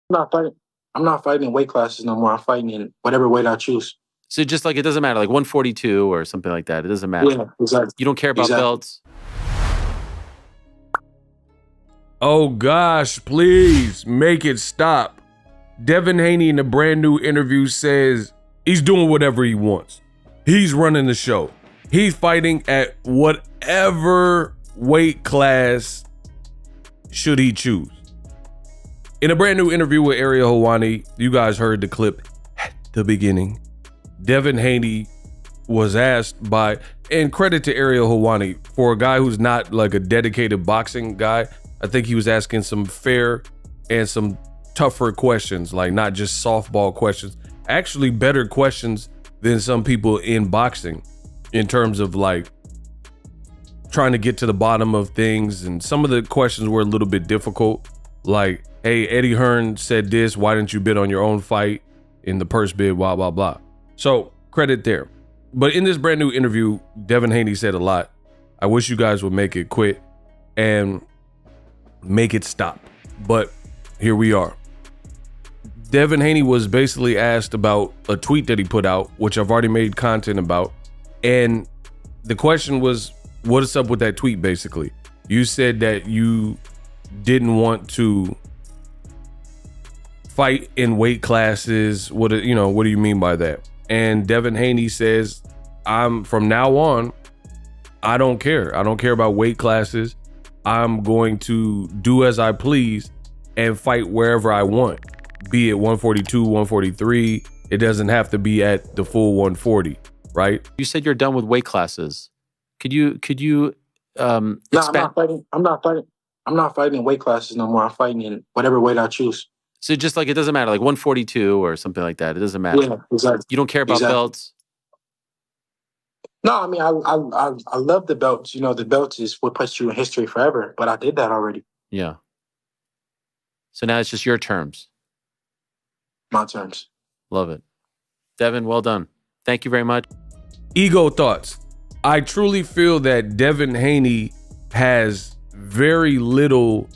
I'm not fighting. I'm not fighting in weight classes no more. I'm fighting in whatever weight I choose. So just like, it doesn't matter, like 142 or something like that. It doesn't matter. Yeah, exactly. You don't care about belts. Oh gosh, please make it stop. Devin Haney in a brand new interview says he's doing whatever he wants. He's running the show. He's fighting at whatever weight class should he choose. In a brand new interview with Ariel Helwani, you guys heard the clip at the beginning. Devin Haney was asked by, and credit to Ariel Helwani, for a guy who's not like a dedicated boxing guy, I think he was asking some fair and some tougher questions, like not just softball questions, actually better questions than some people in boxing in terms of like trying to get to the bottom of things. And some of the questions were a little bit difficult, like, hey, Eddie Hearn said this, why didn't you bid on your own fight in the purse bid, blah, blah, blah. So credit there. But in this brand new interview, Devin Haney said a lot. I wish you guys would make it quit and make it stop. But here we are. Devin Haney was basically asked about a tweet that he put out, which I've already made content about. And the question was, what is up with that tweet, basically? You said that you didn't want to fight in weight classes. What do you mean by that? And Devin Haney says, from now on, I don't care. I don't care about weight classes. I'm going to do as I please and fight wherever I want, be it 142, 143. It doesn't have to be at the full 140, right? You said you're done with weight classes. Could you No, I'm not fighting. I'm not fighting in weight classes no more. I'm fighting in whatever weight I choose. So just like, it doesn't matter, like 142 or something like that. It doesn't matter. Yeah, exactly. You don't care about belts. No, I mean, I love the belts. You know, the belts is what puts you in history forever. But I did that already. Yeah. So now it's just your terms. My terms. Love it. Devin, well done. Thank you very much. Ego thoughts. I truly feel that Devin Haney has very little,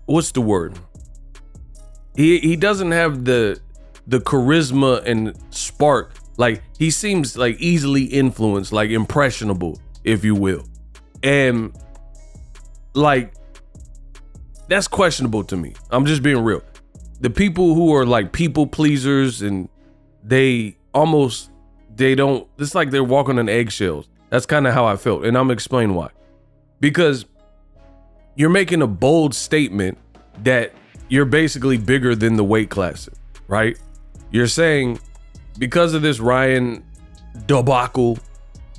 what's the word? He doesn't have the charisma and spark. Like, he seems like easily influenced, like impressionable, if you will. And like, that's questionable to me. I'm just being real. The people who are like people pleasers and it's like they're walking on eggshells. That's kind of how I felt. And I'm gonna explain why. Because you're making a bold statement that you're basically bigger than the weight classes, right? You're saying because of this Ryan debacle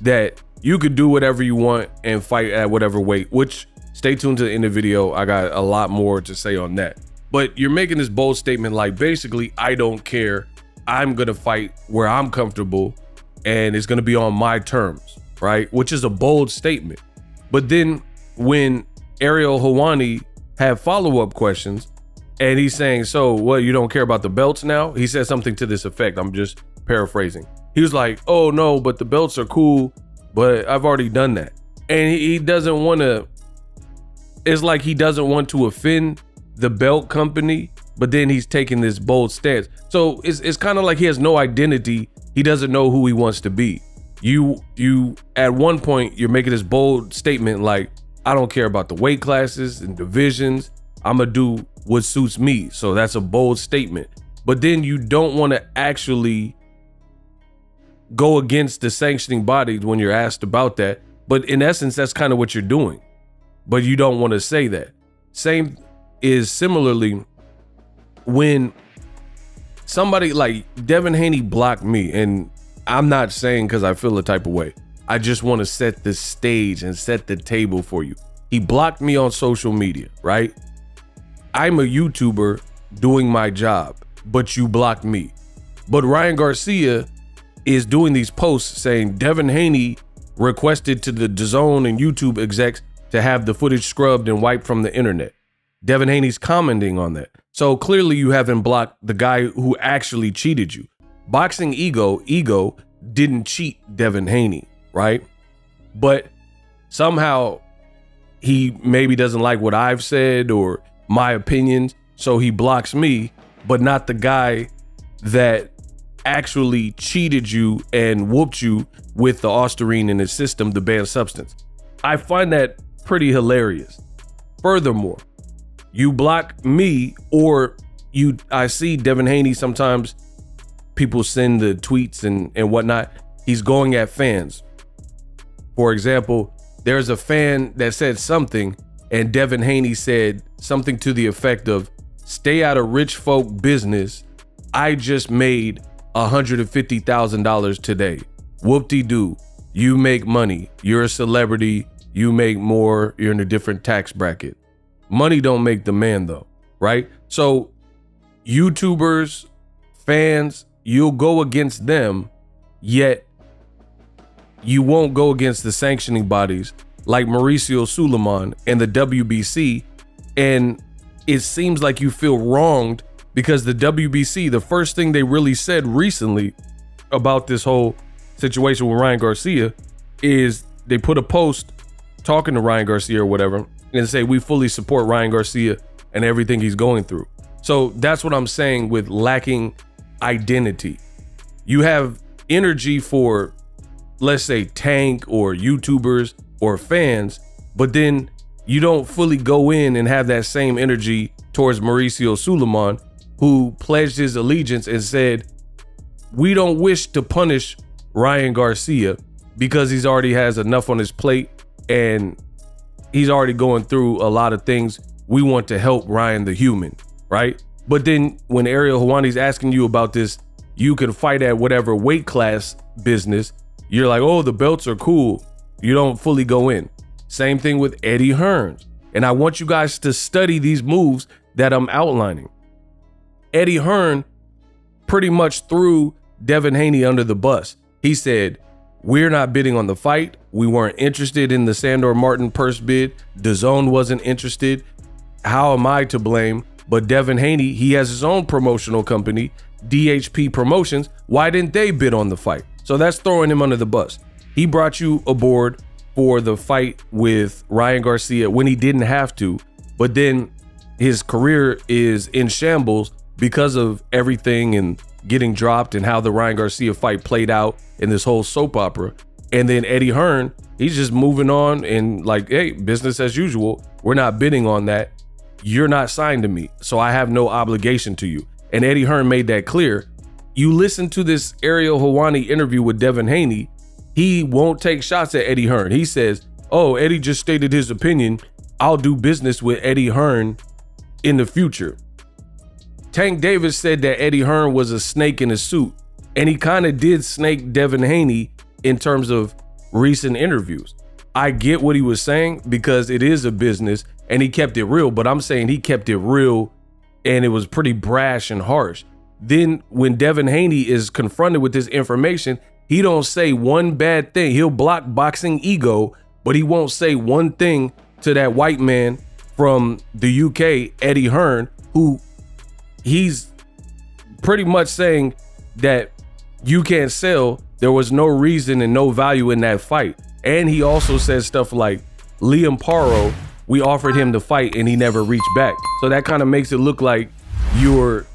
that you could do whatever you want and fight at whatever weight, which stay tuned to the end of the video. I got a lot more to say on that. But you're making this bold statement like, basically, I don't care. I'm going to fight where I'm comfortable and it's going to be on my terms, right? Which is a bold statement. But then when Ariel Helwani had follow-up questions and he's saying, so what, you don't care about the belts now? He said something to this effect. I'm just paraphrasing. He was like, oh no, but the belts are cool, but I've already done that. And he doesn't want to, it's like he doesn't want to offend the belt company, but then he's taking this bold stance. So it's kind of like he has no identity. He doesn't know who he wants to be. You at one point, you're making this bold statement like, I don't care about the weight classes and divisions. I'm gonna do what suits me. So that's a bold statement. But then you don't want to actually go against the sanctioning bodies when you're asked about that. But in essence, that's kind of what you're doing. But you don't want to say that. Same is similarly when somebody like Devin Haney blocked me, and I'm not saying because I feel a type of way. I just want to set the stage and set the table for you. He blocked me on social media, right? I'm a YouTuber doing my job, but you blocked me. But Ryan Garcia is doing these posts saying Devin Haney requested to the DAZN and YouTube execs to have the footage scrubbed and wiped from the internet. Devin Haney's commenting on that. So clearly you haven't blocked the guy who actually cheated you. BOXINGEGO didn't cheat Devin Haney, right? But somehow he maybe doesn't like what I've said or my opinions. so he blocks me, but not the guy that actually cheated you and whooped you with the Ostarine in his system, the banned substance. I find that pretty hilarious. Furthermore, you block me, or I see Devin Haney sometimes, people send the tweets and whatnot. He's going at fans. For example, there's a fan that said something, and Devin Haney said something to the effect of, "Stay out of rich folk business. I just made $150,000 today. Whoop-de-doo. You make money. You're a celebrity. You make more. You're in a different tax bracket." Money don't make the man though, right? So YouTubers, fans, you'll go against them, yet you won't go against the sanctioning bodies like Mauricio Suleiman and the WBC. And it seems like you feel wronged because the WBC, the first thing they really said recently about this whole situation with Ryan Garcia is they put a post talking to Ryan Garcia or whatever and say, "We fully support Ryan Garcia and everything he's going through." So that's what I'm saying with lacking identity. You have energy for, let's say, Tank or YouTubers or fans, but then you don't fully go in and have that same energy towards Mauricio Suleiman, who pledged his allegiance and said, "We don't wish to punish Ryan Garcia because he's already has enough on his plate and he's already going through a lot of things. We want to help Ryan the human," right? But then when Ariel Helwani's asking you about this, you can fight at whatever weight class business, you're like, "Oh, the belts are cool." You don't fully go in. Same thing with Eddie Hearns. And I want you guys to study these moves that I'm outlining. Eddie Hearn pretty much threw Devin Haney under the bus. He said, "We're not bidding on the fight. We weren't interested in the Sandor Martin purse bid. DAZN wasn't interested. How am I to blame? But Devin Haney, he has his own promotional company, DHP Promotions. Why didn't they bid on the fight?" So that's throwing him under the bus. He brought you aboard for the fight with Ryan Garcia when he didn't have to, but then his career is in shambles because of everything and getting dropped and how the Ryan Garcia fight played out in this whole soap opera. And then Eddie Hearn, he's just moving on and like, "Hey, business as usual. We're not bidding on that. You're not signed to me, so I have no obligation to you." And Eddie Hearn made that clear. You listen to this Ariel Helwani interview with Devin Haney, he won't take shots at Eddie Hearn. He says, "Oh, Eddie just stated his opinion. I'll do business with Eddie Hearn in the future." Tank Davis said that Eddie Hearn was a snake in a suit, and he kind of did snake Devin Haney in terms of recent interviews. I get what he was saying because it is a business and he kept it real, but I'm saying he kept it real and it was pretty brash and harsh. Then when Devin Haney is confronted with this information, he don't say one bad thing. He'll block Boxing Ego, but he won't say one thing to that white man from the UK, Eddie Hearn, who he's pretty much saying that you can't sell. There was no reason and no value in that fight. And he also says stuff like, "Liam Paro, we offered him the fight and he never reached back." So that kind of makes it look like you're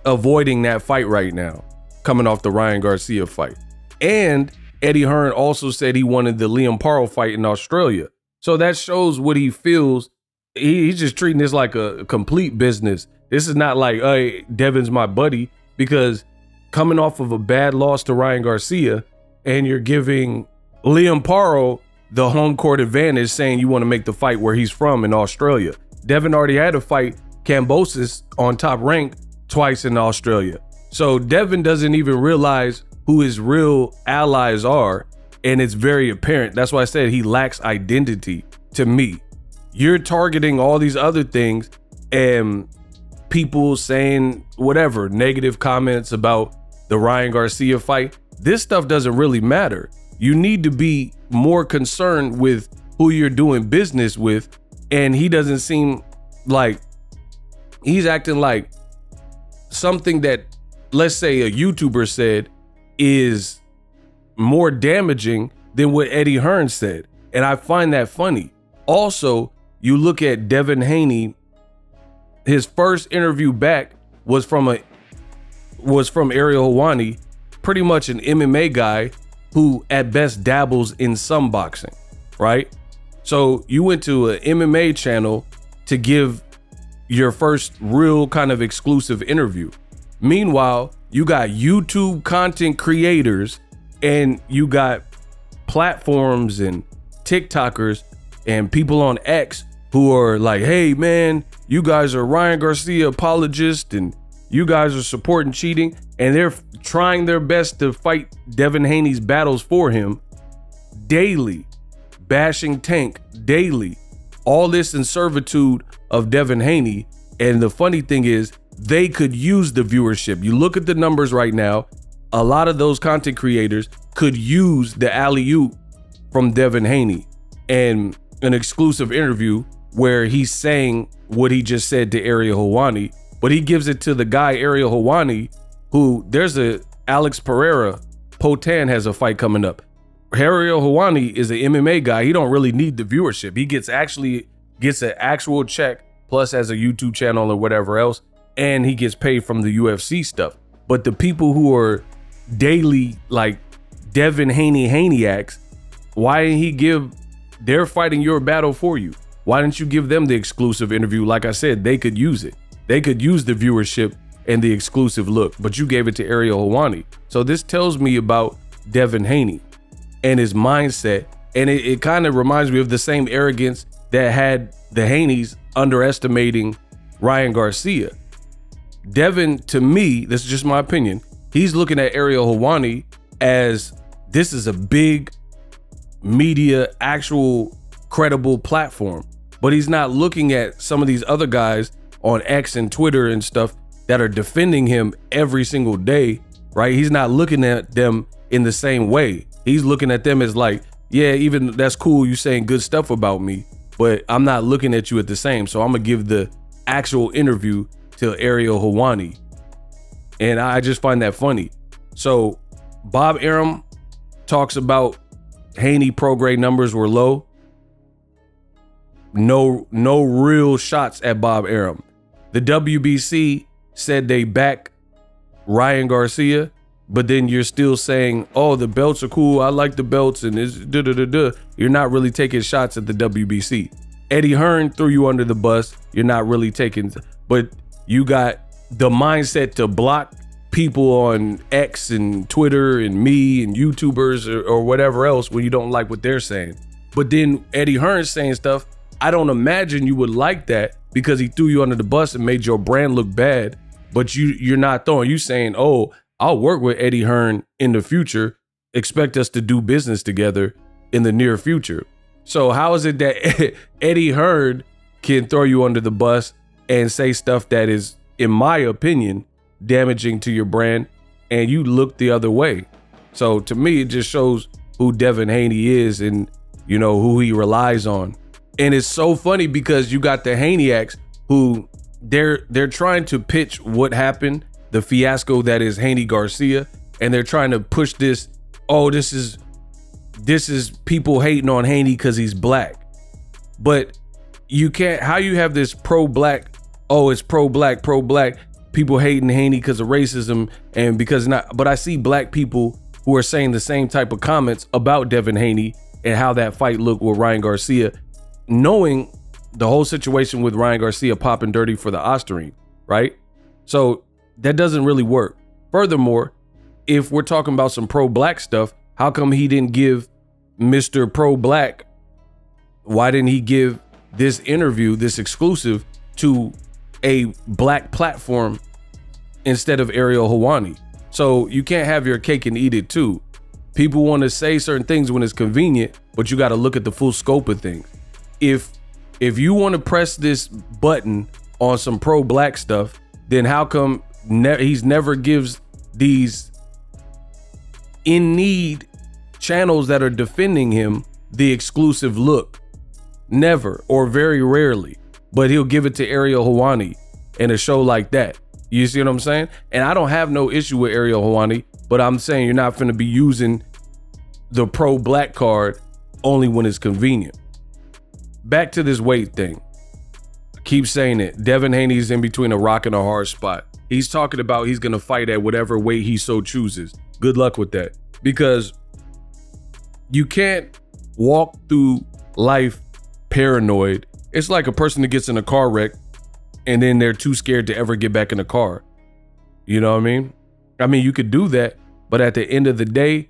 avoiding that fight right now, coming off the Ryan Garcia fight. And Eddie Hearn also said he wanted the Liam Paro fight in Australia. So that shows what he feels. He's just treating this like a complete business. This is not like, "Hey, Devin's my buddy," because coming off of a bad loss to Ryan Garcia and you're giving Liam Paro the home court advantage, saying you want to make the fight where he's from in Australia. Devin already had to fight Kambosos on Top Rank twice in Australia. So Devin doesn't even realize who his real allies are, and it's very apparent. That's why I said he lacks identity to me. You're targeting all these other things and people saying whatever, negative comments about the Ryan Garcia fight. This stuff doesn't really matter. You need to be more concerned with who you're doing business with. And he doesn't seem like he's acting like something that, let's say, a YouTuber said is more damaging than what Eddie Hearn said. And I find that funny. Also, you look at Devin Haney his first interview back was from Ariel Helwani, pretty much an MMA guy who at best dabbles in some boxing, right? So you went to an MMA channel to give your first real kind of exclusive interview. Meanwhile, you got YouTube content creators and you got platforms and TikTokers and people on X who are like, hey man, you guys are Ryan Garcia apologists and you guys are supporting cheating, and they're trying their best to fight Devin Haney's battles for him daily, bashing Tank daily, all this in servitude of Devin Haney. And the funny thing is, they could use the viewership. You look at the numbers right now, a lot of those content creators could use the alley-oop from Devin Haney and an exclusive interview where he's saying what he just said to Ariel Helwani, but he gives it to the guy, Ariel Helwani, who Alex Pereira, Potan has a fight coming up. Ariel Helwani is an MMA guy. He don't really need the viewership. He gets an actual check, plus has a YouTube channel or whatever else, and he gets paid from the UFC stuff. But the people who are daily like Devin Haney Haneyacks, why didn't they're fighting your battle for you. Why didn't you give them the exclusive interview? Like I said, they could use it. They could use the viewership and the exclusive look, but you gave it to Ariel Helwani. So this tells me about Devin Haney and his mindset. And it kind of reminds me of the same arrogance that had the Haneys underestimating Ryan Garcia. Devin, to me, this is just my opinion, he's looking at Ariel Helwani as this is a big media, actual credible platform, but he's not looking at some of these other guys on X and Twitter and stuff that are defending him every single day, right? He's not looking at them in the same way. He's looking at them as like, yeah, even that's cool, you saying good stuff about me, but I'm not looking at you at the same. So I'm gonna give the actual interview to Ariel Helwani. And I just find that funny. So Bob Arum talks about Haney pro grade numbers were low. No real shots at Bob Arum. The WBC said they back Ryan Garcia, but then you're still saying, oh, the belts are cool, I like the belts, and it's da-da-da-da. You're not really taking shots at the WBC. Eddie Hearn threw you under the bus. You're not really taking, but you got the mindset to block people on X and Twitter and me and YouTubers or whatever else when you don't like what they're saying. But then Eddie Hearn's saying stuff, I don't imagine you would like that because he threw you under the bus and made your brand look bad. But you're not throwing, you saying, oh, I'll work with Eddie Hearn in the future. Expect us to do business together in the near future. So how is it that Eddie Hearn can throw you under the bus and say stuff that is, in my opinion, damaging to your brand, and you look the other way? So to me, it just shows who Devin Haney is and, you know, who he relies on. And it's so funny because you got the Haneyacks who they're trying to pitch what happened, the fiasco that is Haney Garcia, and they're trying to push this, oh, this is people hating on Haney because he's black. But you can't, how you have this pro-black, oh, it's pro-black, people hating Haney because of racism and because not, but I see black people who are saying the same type of comments about Devin Haney and how that fight looked with Ryan Garcia, knowing the whole situation with Ryan Garcia popping dirty for the Osterine, right? So that doesn't really work. Furthermore, if we're talking about some pro-black stuff, how come he didn't give Mr. Pro-Black, why didn't he give this interview, this exclusive, to a black platform instead of Ariel Helwani? So you can't have your cake and eat it too. People want to say certain things when it's convenient, but you got to look at the full scope of things. If you want to press this button on some pro-black stuff, then how come he's never gives these in need channels that are defending him the exclusive look? Never, or very rarely. But he'll give it to Ariel Helwani in a show like that. You see what I'm saying? And I don't have no issue with Ariel Helwani, but I'm saying you're not finna be using the pro-black card only when it's convenient. Back to this weight thing. Keep saying it. Devin Haney's in between a rock and a hard spot. He's talking about he's going to fight at whatever weight he so chooses. Good luck with that. Because you can't walk through life paranoid. It's like a person that gets in a car wreck and then they're too scared to ever get back in the car. You know what I mean? I mean, you could do that, but at the end of the day,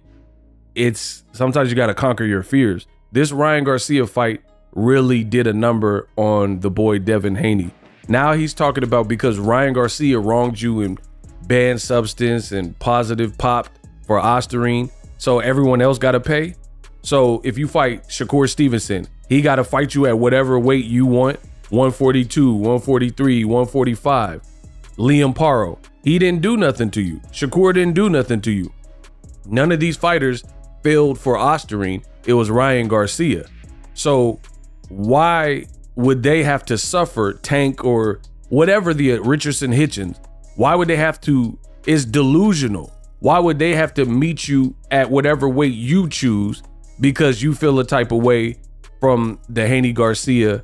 it's sometimes you got to conquer your fears. This Ryan Garcia fight really did a number on the boy Devin Haney. Now he's talking about because Ryan Garcia wronged you in banned substance and positive popped for Ostarine, so everyone else got to pay. So if you fight Shakur Stevenson, he got to fight you at whatever weight you want, 142, 143, 145. Liam Paro, he didn't do nothing to you. Shakur didn't do nothing to you. None of these fighters failed for Ostarine. It was Ryan Garcia. So why would they have to suffer, Tank or whatever the Richardson Hitchens? Why would they have to? It's delusional. Why would they have to meet you at whatever weight you choose because you feel a type of way from the Haney Garcia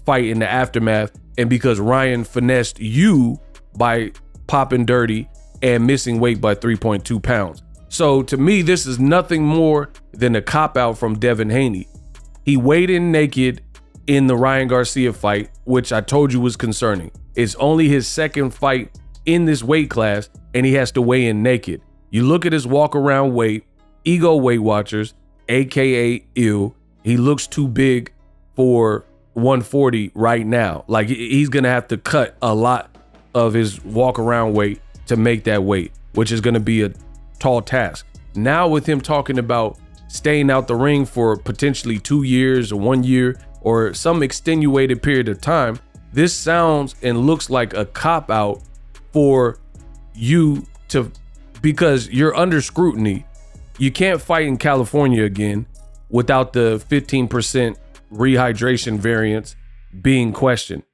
fight in the aftermath, and because Ryan finessed you by popping dirty and missing weight by 3.2 pounds? So to me, this is nothing more than a cop-out from Devin Haney. He weighed in naked in the Ryan Garcia fight, which I told you was concerning. It's only his second fight in this weight class, and he has to weigh in naked. You look at his walk-around weight, Ego Weight Watchers, aka Ill, he looks too big for 140 right now. Like, he's gonna have to cut a lot of his walk-around weight to make that weight, which is gonna be a tall task. Now with him talking about staying out the ring for potentially 2 years or 1 year or some extenuated period of time, this sounds and looks like a cop-out for you to, because you're under scrutiny. You can't fight in California again without the 15% rehydration variance being questioned.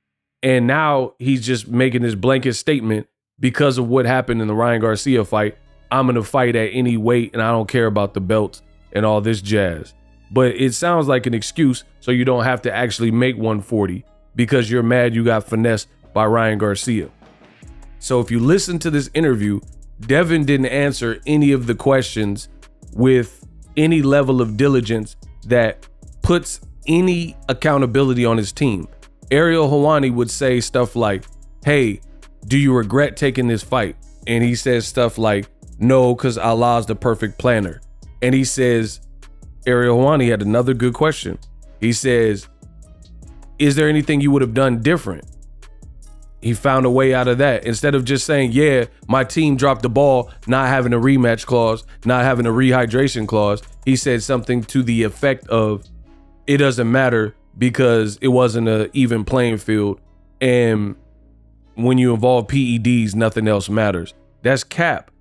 And now he's just making this blanket statement because of what happened in the Ryan Garcia fight. I'm going to fight at any weight and I don't care about the belts and all this jazz. But it sounds like an excuse so you don't have to actually make 140 because you're mad you got finessed by Ryan Garcia. So if you listen to this interview, Devin didn't answer any of the questions with any level of diligence that puts any accountability on his team. Ariel Helwani would say stuff like, hey, do you regret taking this fight? And he says stuff like, no, because Allah's the perfect planner. And he says, Ariel Helwani had another good question. He says, is there anything you would have done different? He found a way out of that. Instead of just saying, yeah, my team dropped the ball, not having a rematch clause, not having a rehydration clause, he said something to the effect of, it doesn't matter because it wasn't an even playing field. And when you involve PEDs, nothing else matters. That's cap.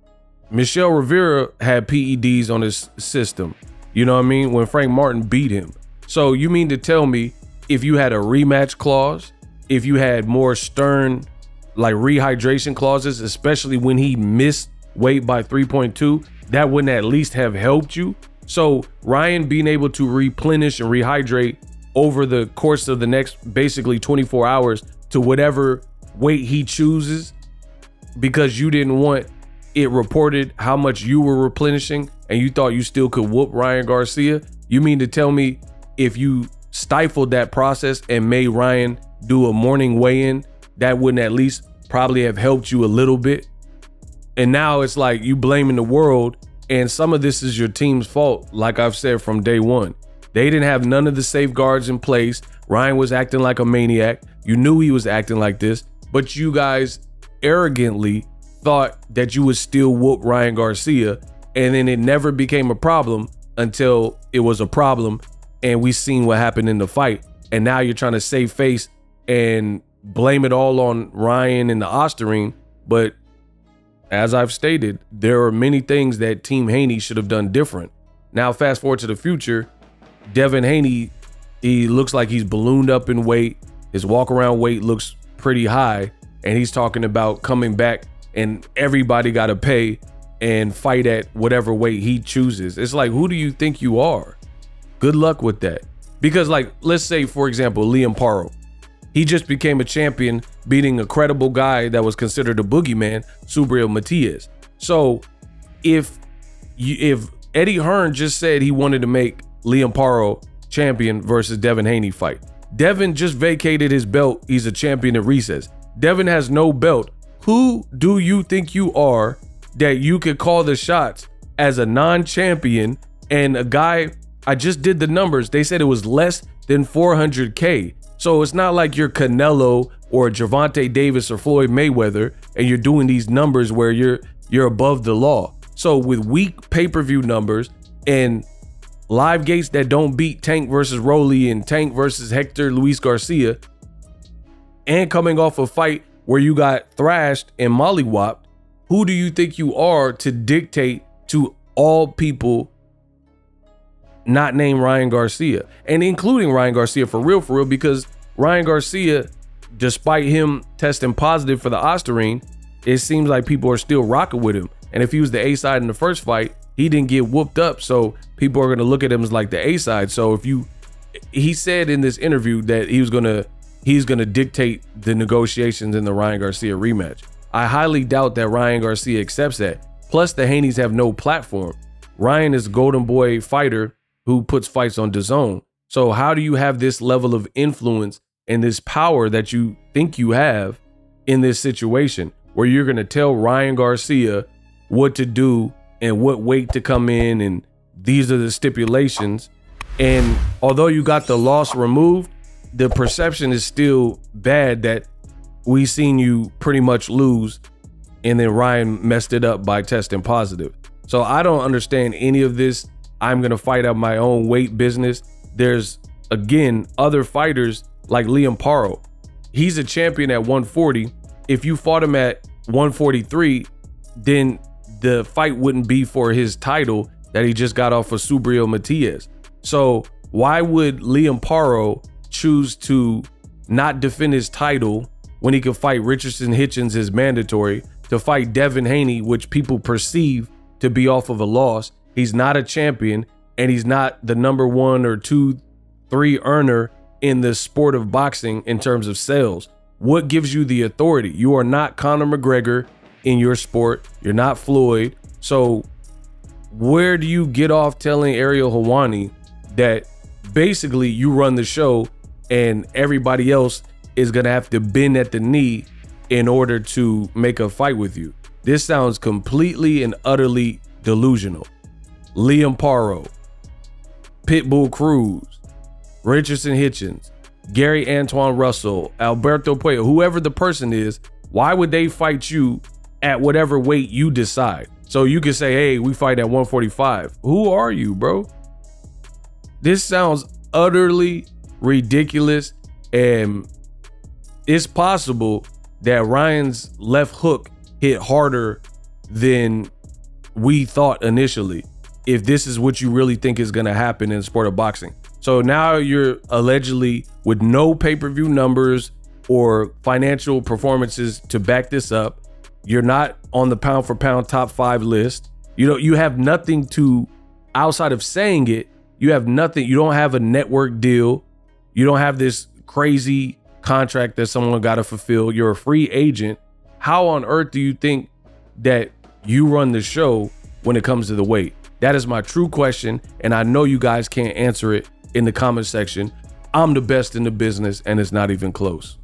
Michelle Rivera had PEDs on his system. You know what I mean? When Frank Martin beat him. So you mean to tell me if you had a rematch clause, if you had more stern like rehydration clauses, especially when he missed weight by 3.2, that wouldn't at least have helped you? So Ryan being able to replenish and rehydrate over the course of the next basically 24 hours to whatever weight he chooses because you didn't want it reported how much you were replenishing and you thought you still could whoop Ryan Garcia? You mean to tell me if you stifled that process and made Ryan do a morning weigh-in, that wouldn't at least probably have helped you a little bit? And now it's like you blaming the world, and some of this is your team's fault. Like I've said from day one, they didn't have none of the safeguards in place. Ryan was acting like a maniac. You knew he was acting like this, but you guys arrogantly thought that you would still whoop Ryan Garcia, and then it never became a problem until it was a problem and we seen what happened in the fight. And now you're trying to save face and blame it all on Ryan and the Ostarine. But as I've stated, there are many things that Team Haney should have done different. Now fast forward to the future, Devin Haney, he looks like he's ballooned up in weight. His walk around weight looks pretty high, and he's talking about coming back and everybody got to pay and fight at whatever weight he chooses. It's like, who do you think you are? Good luck with that. Because like, let's say, for example, Liam Paro. He just became a champion, beating a credible guy that was considered a boogeyman, Subriel Matias. So if Eddie Hearn just said he wanted to make Liam Paro champion versus Devin Haney fight, Devin just vacated his belt. He's a champion at recess. Devin has no belt. Who do you think you are that you could call the shots as a non-champion and a guy? I just did the numbers. They said it was less than 400K. So it's not like you're Canelo or Gervonta Davis or Floyd Mayweather and you're doing these numbers where you're above the law. So with weak pay-per-view numbers and live gates that don't beat Tank versus Rolly and Tank versus Hector Luis Garcia, and coming off a fight where you got thrashed and mollywopped, who do you think you are to dictate to all people not named Ryan Garcia, and including Ryan Garcia for real, because Ryan Garcia, despite him testing positive for the Ostarine, it seems like people are still rocking with him. And if he was the A side in the first fight, he didn't get whooped up. So people are going to look at him as like the A side. So he said in this interview that he's going to dictate the negotiations in the Ryan Garcia rematch. I highly doubt that Ryan Garcia accepts that. Plus the Haneys have no platform. Ryan is a golden boy fighter who puts fights on DAZN. So how do you have this level of influence and this power that you think you have in this situation where you're going to tell Ryan Garcia what to do and what weight to come in, and these are the stipulations? And although you got the loss removed, the perception is still bad that we seen you pretty much lose and then Ryan messed it up by testing positive. So I don't understand any of this. I'm going to fight out my own weight business. There's, again, other fighters like Liam Paro. He's a champion at 140. If you fought him at 143, then the fight wouldn't be for his title that he just got off of Subriel Matias. So why would Liam Paro choose to not defend his title when he could fight Richardson Hitchens as mandatory, to fight Devin Haney, which people perceive to be off of a loss? He's not a champion, and he's not the number 1 or 2, 3 earner in the sport of boxing in terms of sales. What gives you the authority? You are not Conor McGregor in your sport. You're not Floyd. So where do you get off telling Ariel Helwani that basically you run the show and everybody else is going to have to bend at the knee in order to make a fight with you? This sounds completely and utterly delusional. Liam Paro, Pitbull Cruz, Richardson Hitchens, Gary Antoine Russell, Alberto Puello, whoever the person is, why would they fight you at whatever weight you decide? So you can say, hey, we fight at 145. Who are you, bro? This sounds utterly ridiculous, and it's possible that Ryan's left hook hit harder than we thought initially, if this is what you really think is going to happen in the sport of boxing. So now you're allegedly with no pay-per-view numbers or financial performances to back this up. You're not on the pound for pound top 5 list. You have nothing to, outside of saying it, you have nothing. You don't have a network deal. You don't have this crazy contract that someone got to fulfill. You're a free agent. How on earth do you think that you run the show when it comes to the weight? That is my true question, and I know you guys can't answer it in the comment section. I'm the best in the business, and it's not even close.